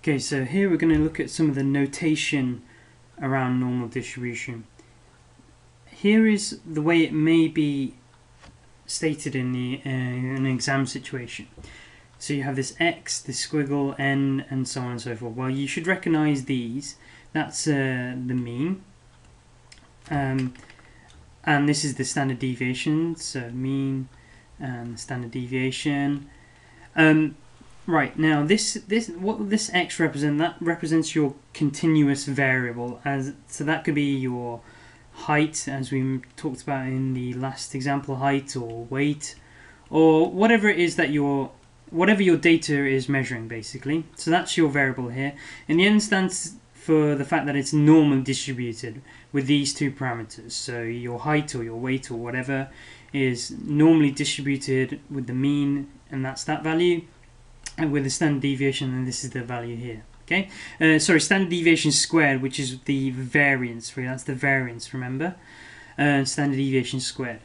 Okay, so here we're going to look at some of the notation around normal distribution. Here is the way it may be stated in an exam situation. So you have this x, this squiggle, n, and so on and so forth. Well, you should recognize these. That's the mean. And this is the standard deviation, so mean and standard deviation. Right, now what this x represents, that represents your continuous variable, so that could be your height, as we talked about in the last example, height or weight, or whatever it is that whatever your data is measuring, basically. So that's your variable here. And the n stands for the fact that it's normally distributed with these two parameters. So your height or your weight or whatever is normally distributed with the mean, and that's that value, and with the standard deviation, and this is the value here. Okay, sorry, standard deviation squared, which is the variance. That's the variance, remember? Standard deviation squared.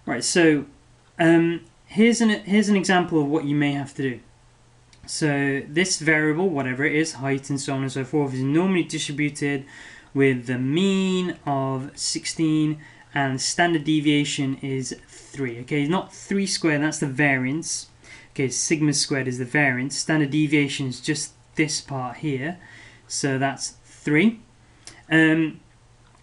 Right, so here's an example of what you may have to do. So this variable, whatever it is, height and so on and so forth, is normally distributed with the mean of 16 and standard deviation is 3. Okay, not 3 squared, that's the variance. Okay, sigma squared is the variance. Standard deviation is just this part here, so that's 3. And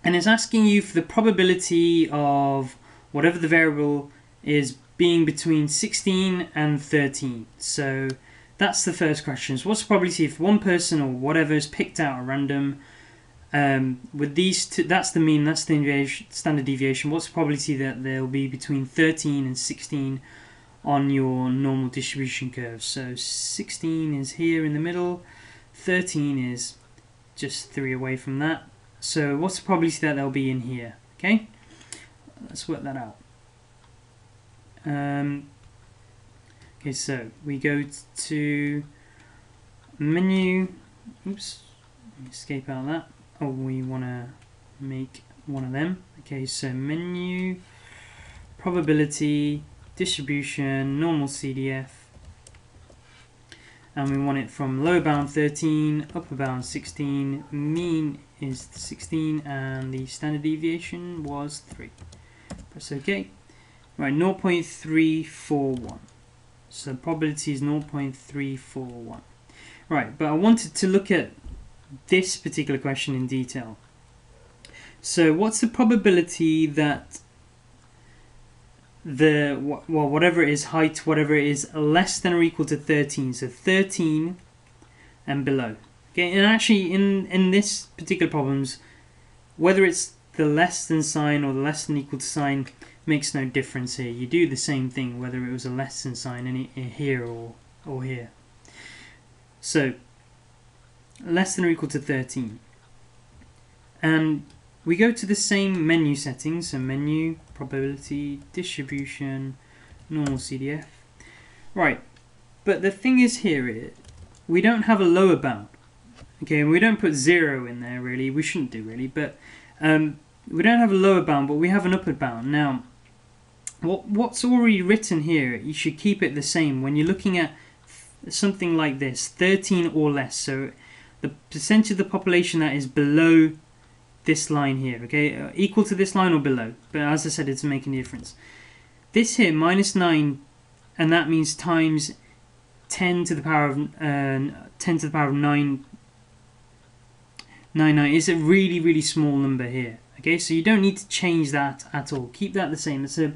it's asking you for the probability of whatever the variable is being between 16 and 13. So that's the first question. So what's the probability if one person or whatever is picked out at random with these two? That's the mean, that's the standard deviation. What's the probability that there will be between 13 and 16 on your normal distribution curve? So 16 is here in the middle, 13 is just 3 away from that. So what's the probability that they'll be in here? Okay, let's work that out. Okay, so we go to menu. Oops, escape out of that. Oh, we want to make one of them. Okay, so menu, probability, distribution, normal CDF, and we want it from lower bound 13, upper bound 16, mean is 16, and the standard deviation was 3. Press OK. Right, 0.341. So probability is 0.341. Right, but I wanted to look at this particular question in detail. So what's the probability that whatever it is, height, whatever it is, less than or equal to 13, so 13 and below. Okay, and actually in this particular problems, whether it's the less than sign or the less than equal to sign makes no difference here. You do the same thing whether it was a less than sign here or here. So less than or equal to 13. And we go to the same menu settings, so menu, probability, distribution, normal CDF. Right, but the thing is here, we don't have a lower bound. Okay, and we don't put 0 in there really, we shouldn't do really, but we don't have a lower bound, but we have an upper bound. Now, what's already written here, you should keep it the same when you're looking at something like this, 13 or less, so the percentage of the population that is below this line here, okay, equal to this line or below, but as I said, it's making a difference. This here, -9, and that means times 10 to the power of 999 is a really small number here. Okay, so you don't need to change that at all. Keep that the same. It's a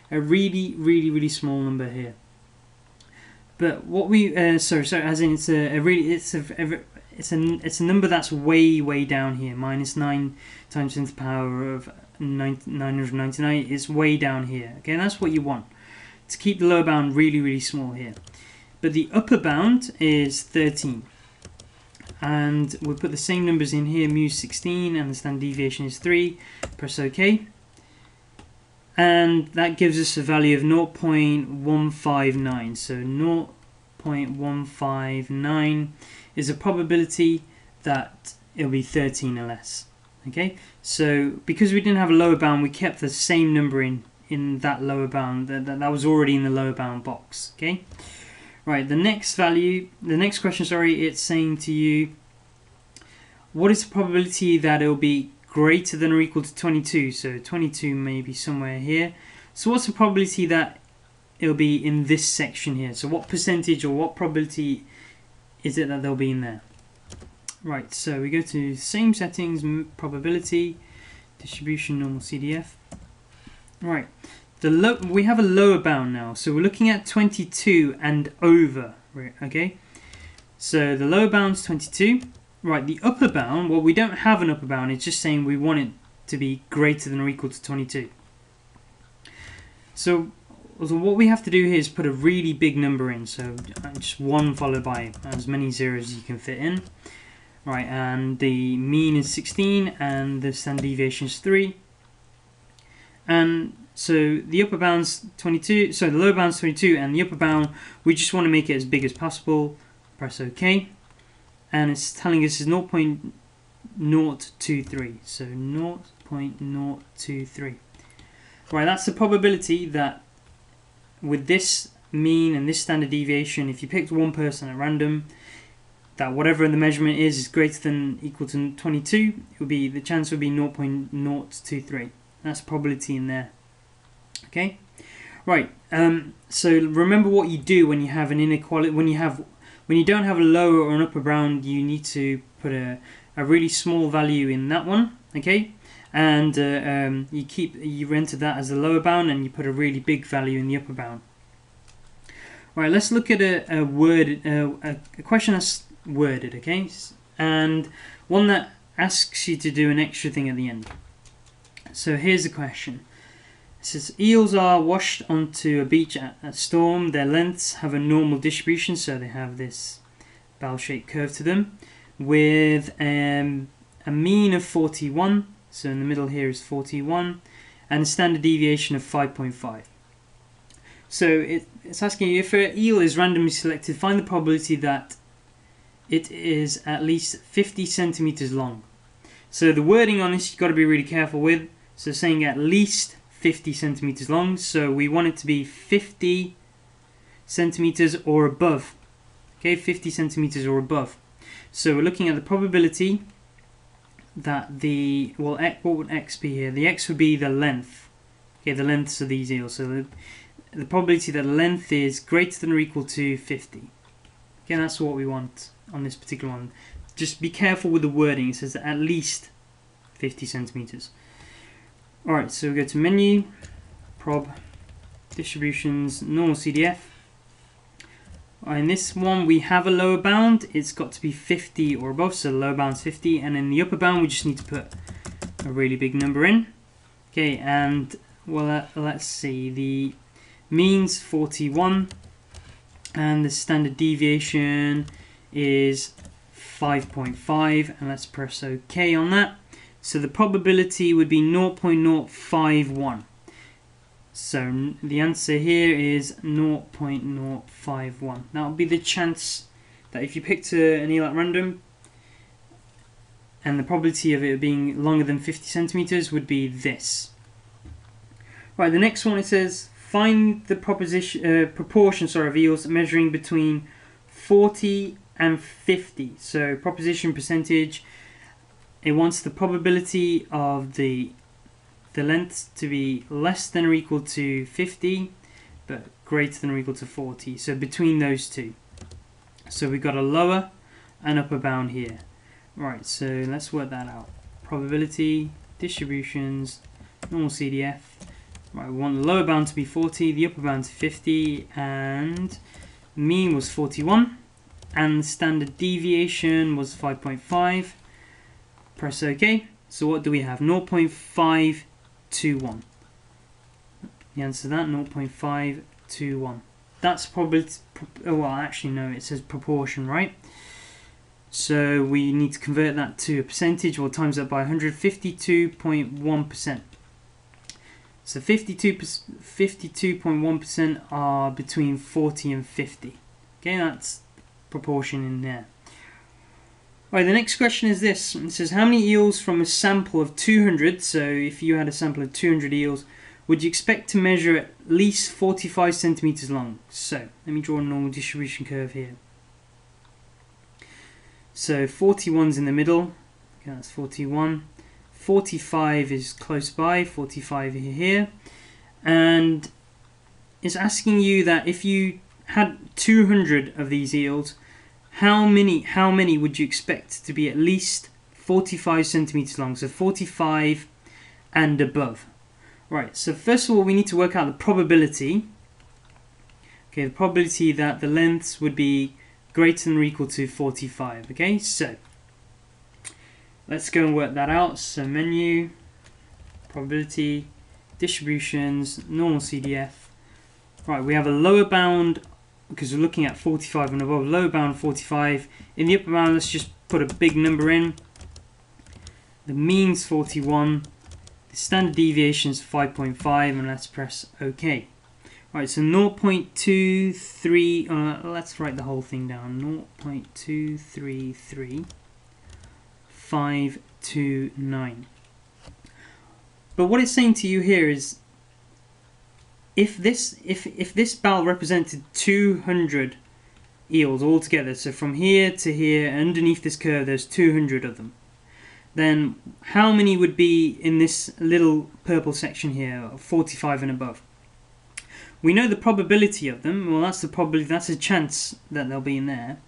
really small number here. But what we sorry, as in it's a number that's way down here. -9 times 10 to the power of 999 is way down here. Okay, and that's what you want, to keep the lower bound really small here. But the upper bound is 13. And we'll put the same numbers in here, mu 16 and the standard deviation is 3. Press OK. And that gives us a value of 0.159. So 0.159 is a probability that it'll be 13 or less. Okay, so because we didn't have a lower bound, we kept the same number in that lower bound that was already in the lower bound box. Okay, Right, the next question, sorry, it's saying to you, what is the probability that it'll be greater than or equal to 22? So 22 may be somewhere here. So what's the probability that it'll be in this section here? So what percentage or what probability is it that they'll be in there? Right, so we go to same settings, probability, distribution, normal CDF. Right, we have a lower bound now. So we're looking at 22 and over, right, okay? So the lower bound's 22. Right, the upper bound, well, we don't have an upper bound. It's just saying we want it to be greater than or equal to 22. So what we have to do here is put a really big number in. So just 1 followed by as many zeros as you can fit in. Right, and the mean is 16 and the standard deviation is 3. And so the upper bound's 22, so the lower bound's 22, and the upper bound, we just want to make it as big as possible. Press OK. And it's telling us is 0.023, so 0.023. Right, that's the probability that with this mean and this standard deviation, if you picked one person at random, that whatever the measurement is greater than equal to 22, it would be, the chance would be 0.023. That's probability in there. Okay, right. So remember what you do when you have an inequality, when you don't have a lower or an upper bound, you need to put a really small value in that one, okay? And you enter that as the lower bound, and you put a really big value in the upper bound. All right, let's look at a question that's worded, okay? And one that asks you to do an extra thing at the end. So here's the question. It says, eels are washed onto a beach at a storm. Their lengths have a normal distribution, so they have this bell-shaped curve to them, with a mean of 41, so in the middle here is 41, and a standard deviation of 5.5. So it's asking you, if an eel is randomly selected, find the probability that it is at least 50 centimeters long. So the wording on this you've got to be really careful with. So saying at least 50 centimeters long, so we want it to be 50 centimeters or above. Okay, 50 centimeters or above. So we're looking at the probability that what would x be here? The x would be the length. Okay, the lengths of these eels. So the probability that the length is greater than or equal to 50. Okay, that's what we want on this particular one. Just be careful with the wording. It says at least 50 centimeters. Alright, so we go to menu, prob, distributions, normal CDF. In this one we have a lower bound, it's got to be 50 or above, so the lower bound's 50, and in the upper bound we just need to put a really big number in. Okay, and well, let's see, the mean's 41, and the standard deviation is 5.5, and let's press OK on that. So the probability would be 0.051. So the answer here is 0.051. That would be the chance that if you picked an eel at random, and the probability of it being longer than 50 centimeters would be this. Right, the next one, it says find the proportion of eels measuring between 40 and 50. So proportion percentage. It wants the probability of the length to be less than or equal to 50, but greater than or equal to 40. So between those two. So we've got a lower and upper bound here. Right, so let's work that out. Probability, distributions, normal CDF. Right, we want the lower bound to be 40, the upper bound to 50, and mean was 41, and the standard deviation was 5.5. Press OK. So what do we have? 0.521. The answer to that, 0.521. That's probably, well, actually no, it says proportion, right? So we need to convert that to a percentage. We'll times that by 152.1%. So 52.1% are between 40 and 50. Okay, that's proportion in there. Alright, the next question is this. It says, how many eels from a sample of 200, so if you had a sample of 200 eels, would you expect to measure at least 45 centimeters long? So let me draw a normal distribution curve here. So 41's in the middle, okay, that's 41. 45 is close by, 45 here, and it's asking you that if you had 200 of these eels, how many would you expect to be at least 45 centimeters long? So 45 and above. Right, so first of all we need to work out the probability. Okay, the probability that the lengths would be greater than or equal to 45. Okay, so let's go and work that out. So menu, probability, distributions, normal CDF. Right, we have a lower bound because we're looking at 45 and above. Lower bound 45. In the upper bound, let's just put a big number in. The mean's 41. The standard deviation is 5.5, and let's press OK. Right, so 0.23. Let's write the whole thing down. 0.233529. But what it's saying to you here is, if this barrel represented 200 eels altogether, so from here to here, underneath this curve, there's 200 of them, then how many would be in this little purple section here, 45 and above? We know the probability of them. Well, that's the probability. That's a chance that they'll be in there.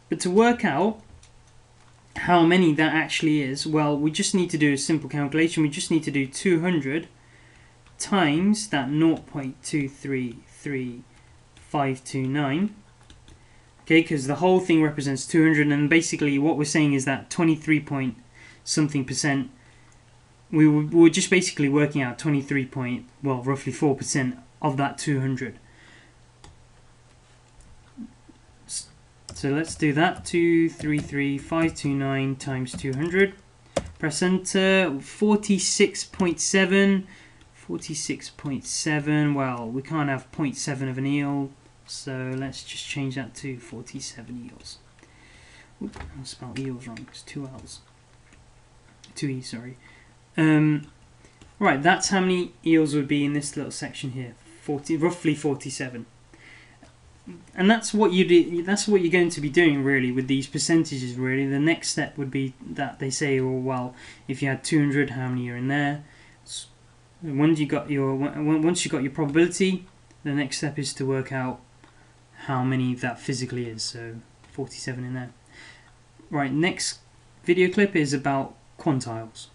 But to work out how many that actually is, well, we just need to do a simple calculation. We just need to do 200 times that 0.233529. Okay, because the whole thing represents 200, and basically what we're saying is that 23 point something percent. We were just basically working out 23 point, well, roughly 4% of that 200. So let's do that. 233529 times 200. Press enter. 46.7. 46.7. Well, we can't have 0.7 of an eel, so let's just change that to 47 eels. Oop, I spelled eels wrong. It's 2 L's. 2 E's, sorry. Right, that's how many eels would be in this little section here. Roughly 47. And that's what you do. That's what you're going to be doing really with these percentages. Really, the next step would be that they say, oh well, if you had 200, how many are in there? Once you got your probability, the next step is to work out how many that physically is. So 47 in there. Right, next video clip is about quantiles.